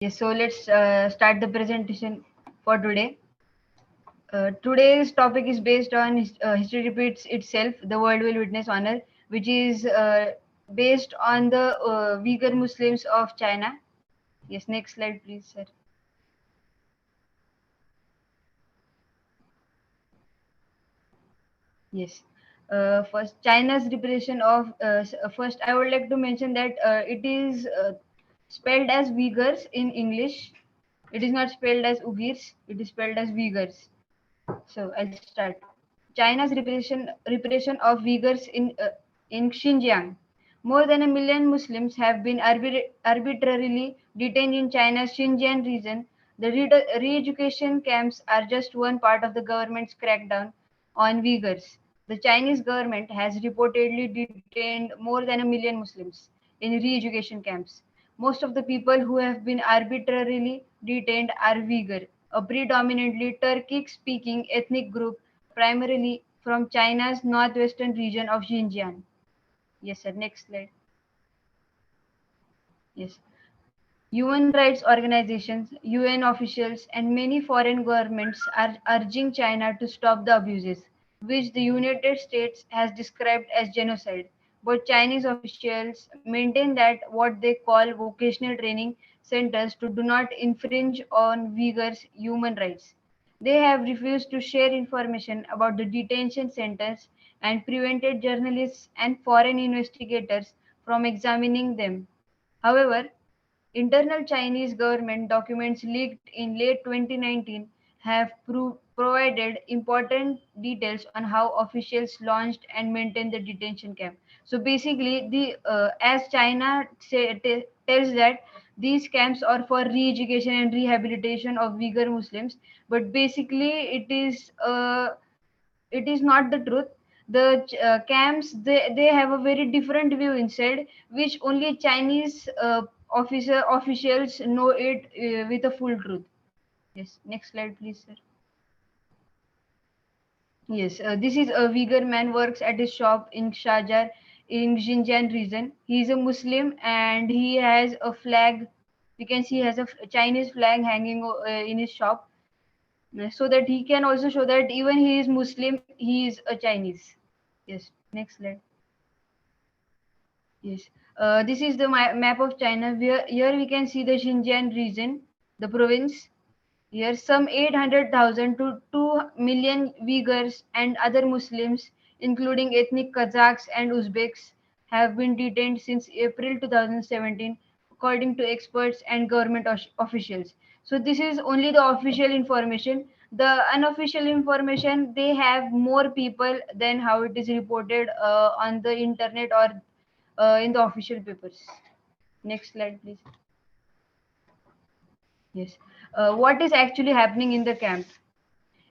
Yes, so let's start the presentation for today. Today's topic is based on history repeats itself, the world will witness honor, which is based on the Uyghur Muslims of China. Yes, next slide, please, sir. Yes. First, China's repression of. First, I would like to mention that it is spelled as Uyghurs in English. It is not spelled as Uighurs. It is spelled as Uyghurs. So I'll start. China's repression of Uyghurs in Xinjiang. More than a million Muslims have been arbitrarily detained in China's Xinjiang region. The re-education camps are just one part of the government's crackdown on Uyghurs. The Chinese government has reportedly detained more than a million Muslims in re-education camps. Most of the people who have been arbitrarily detained are Uyghur, a predominantly Turkic-speaking ethnic group primarily from China's northwestern region of Xinjiang. Yes, sir. Next slide. Yes. Human rights organizations, UN officials, and many foreign governments are urging China to stop the abuses, which the United States has described as genocide. But Chinese officials maintain that what they call vocational training centers do not infringe on Uyghurs' human rights. They have refused to share information about the detention centers and prevented journalists and foreign investigators from examining them. However, internal Chinese government documents leaked in late 2019 have provided important details on how officials launched and maintained the detention camp. So basically, the as China tells that these camps are for re-education and rehabilitation of Uyghur Muslims, but basically it is not the truth. The camps they have a very different view inside, which only Chinese officials know it with a full truth. Yes, next slide, please, sir. Yes, this is a Uyghur man works at his shop in Shajar in Xinjiang region. He is a Muslim and he has a flag. We can see he has a Chinese flag hanging in his shop, so that he can also show that even he is Muslim, he is a Chinese. Yes, next slide. Yes, this is the map of China. Where here we can see the Xinjiang region, the province. Here, some 800,000 to 2 million Uyghurs and other Muslims, including ethnic Kazakhs and Uzbeks, have been detained since April 2017, according to experts and government officials. So, this is only the official information. The unofficial information, they have more people than how it is reported on the internet or in the official papers. Next slide, please. Yes. What is actually happening in the camp?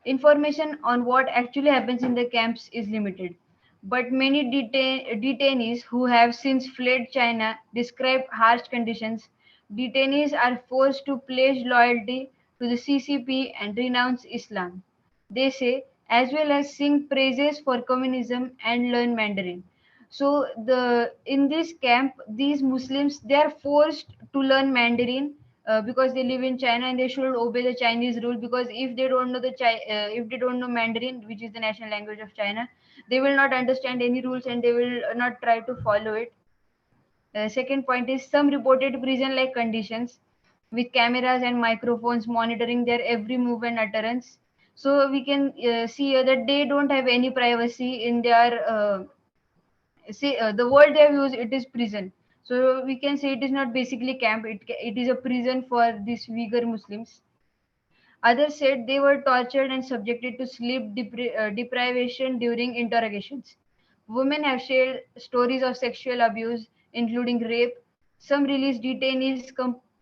Information on what actually happens in the camps is limited, but many detainees who have since fled China describe harsh conditions. Detainees are forced to pledge loyalty to the CCP and renounce Islam, they say, as well as sing praises for communism and learn Mandarin. So the in this camp, these Muslims they are forced to learn Mandarin because they live in China and they should obey the Chinese rule. Because if they don't know if they don't know Mandarin, which is the national language of China, they will not understand any rules and they will not try to follow it. Second point is some reported prison-like conditions with cameras and microphones monitoring their every move and utterance. So we can see here that they don't have any privacy in their see the word they have used, it is prison. So we can say it is not basically camp, it is a prison for these Uyghur Muslims. Others said they were tortured and subjected to sleep deprivation during interrogations. Women have shared stories of sexual abuse, including rape. Some released detainees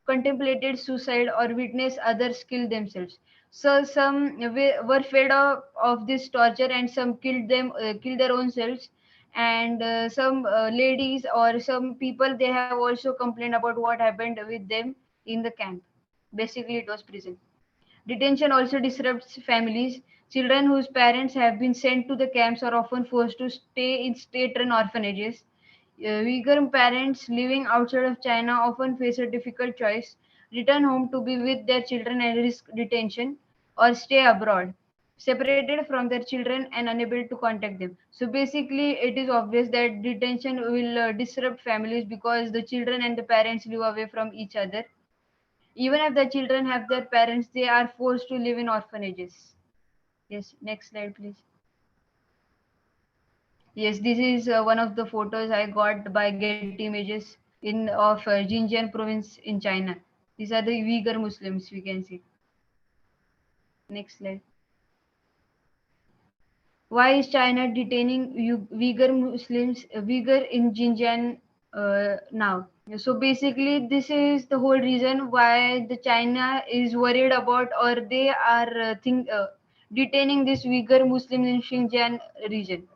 contemplated suicide or witnessed others kill themselves. So some were fed up of this torture and some killed their own selves. And some ladies or some people they have also complained about what happened with them in the camp. Basically, it was prison. Detention also disrupts families. Children whose parents have been sent to the camps are often forced to stay in state run orphanages. Uyghur parents living outside of China often face a difficult choice: return home to be with their children and risk detention, or stay abroad, separated from their children and unable to contact them. So basically, it is obvious that detention will disrupt families because the children and the parents live away from each other. Even if the children have their parents, they are forced to live in orphanages. Yes, next slide, please. Yes, this is one of the photos I got by Getty Images in of Xinjiang province in China. These are the Uyghur Muslims we can see. Next slide. Why is China detaining Uyghur Muslims, Uyghur in Xinjiang now? So basically, this is the whole reason why the China is worried about, or they are detaining these Uyghur Muslims in Xinjiang region.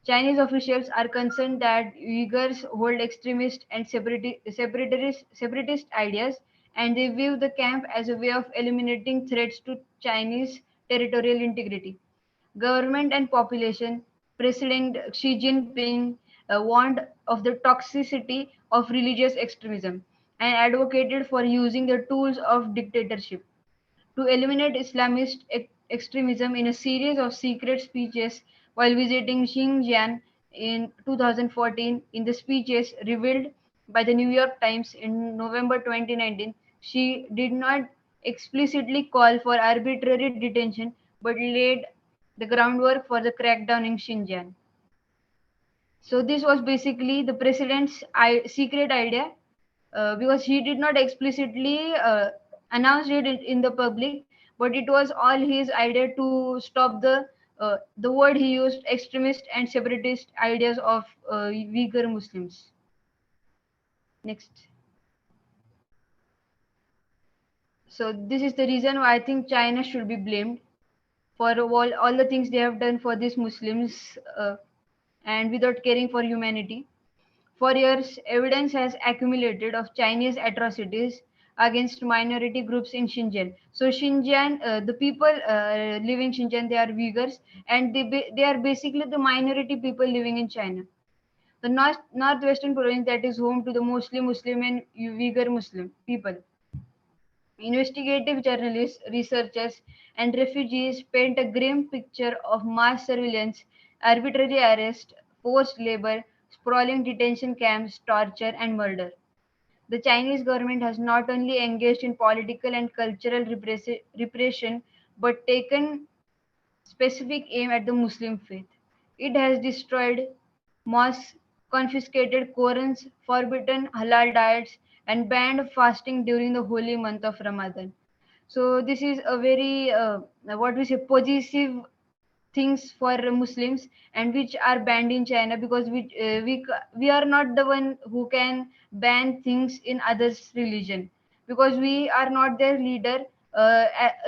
Chinese officials are concerned that Uyghurs hold extremist and separatist ideas, and they view the camp as a way of eliminating threats to Chinese territorial integrity. Government and population, President Xi Jinping warned of the toxicity of religious extremism and advocated for using the tools of dictatorship to eliminate Islamist extremism in a series of secret speeches while visiting Xinjiang in 2014. In the speeches revealed by the New York Times in November 2019, she did not explicitly call for arbitrary detention but laid the groundwork for the crackdown in Xinjiang. So this was basically the president's secret idea, because he did not explicitly announce it in the public, but it was all his idea to stop the word he used, extremist and separatist ideas of Uyghur Muslims. Next. So this is the reason why I think China should be blamed for all the things they have done for these Muslims, and without caring for humanity. For years, evidence has accumulated of Chinese atrocities against minority groups in Xinjiang. So Xinjiang, the people living in Xinjiang, they are Uyghurs, and they are basically the minority people living in China. The northwestern province that is home to the mostly Muslim and Uyghur Muslim people. Investigative journalists, researchers, and refugees paint a grim picture of mass surveillance, arbitrary arrest, forced labor, sprawling detention camps, torture, and murder. The Chinese government has not only engaged in political and cultural repression but taken specific aim at the Muslim faith. It has destroyed mosques, confiscated Qurans, forbidden halal diets, and banned fasting during the holy month of Ramadan. So this is a very what we say positive things for Muslims, and which are banned in China, because we are not the one who can ban things in others' religion, because we are not their leader,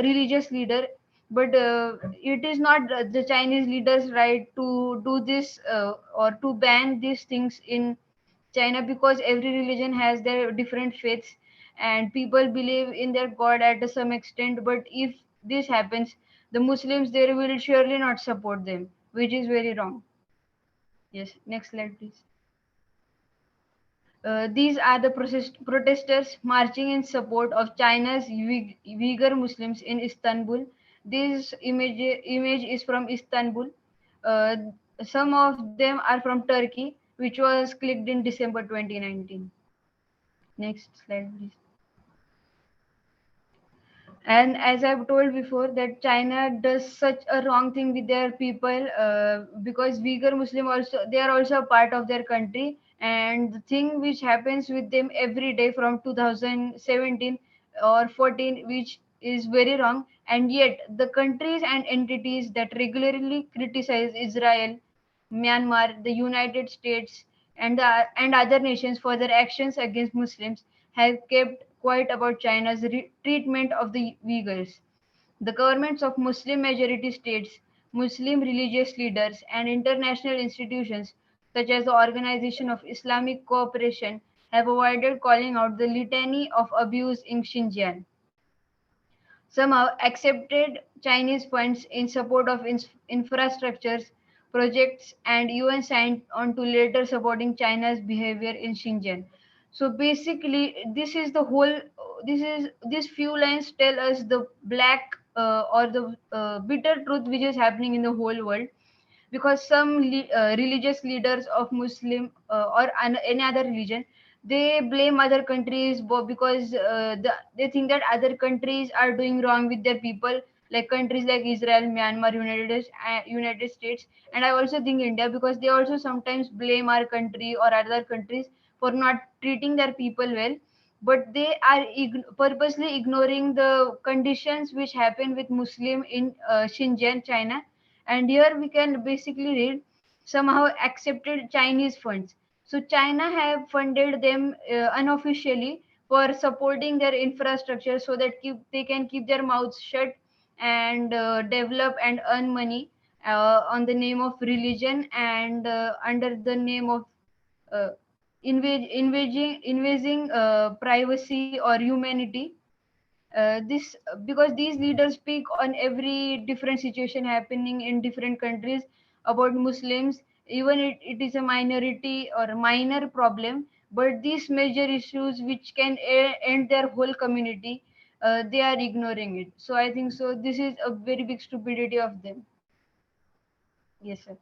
religious leader. But it is not the Chinese leaders' right to do this, or to ban these things in China, because every religion has their different faiths and people believe in their God at some extent. But if this happens, the Muslims there will surely not support them, which is very wrong. Yes, next slide, please. These are the protesters marching in support of China's Uyghur Muslims in Istanbul. This image is from Istanbul. Uh, some of them are from Turkey, which was clicked in December 2019. Next slide, please. And as I've told before, that China does such a wrong thing with their people, because Uyghur Muslim also, they are also a part of their country, and the thing which happens with them every day from 2017 or 14, which is very wrong. And yet the countries and entities that regularly criticize Israel, Myanmar, the United States, and other nations for their actions against Muslims have kept quiet about China's treatment of the Uyghurs. The governments of Muslim majority states, Muslim religious leaders, and international institutions such as the Organization of Islamic Cooperation have avoided calling out the litany of abuse in Xinjiang. Somehow accepted Chinese funds in support of infrastructures, projects, and UN signed on to later supporting China's behavior in Xinjiang. So basically, this few lines tell us the black or the bitter truth which is happening in the whole world, because some religious leaders of Muslim or any other religion, they blame other countries because they think that other countries are doing wrong with their people, like countries like Israel, Myanmar, United States, and I also think India, because they also sometimes blame our country or other countries for not treating their people well, but they are purposely ignoring the conditions which happen with Muslim in Xinjiang, China. And here we can basically read somehow accepted Chinese funds. So China have funded them unofficially for supporting their infrastructure so that they can keep their mouths shut and develop and earn money on the name of religion and under the name of uh, invading privacy or humanity. This because these leaders speak on every different situation happening in different countries about Muslims, even it is a minority or a minor problem, but these major issues which can end their whole community, they are ignoring it. So I think so this is a very big stupidity of them. Yes, sir.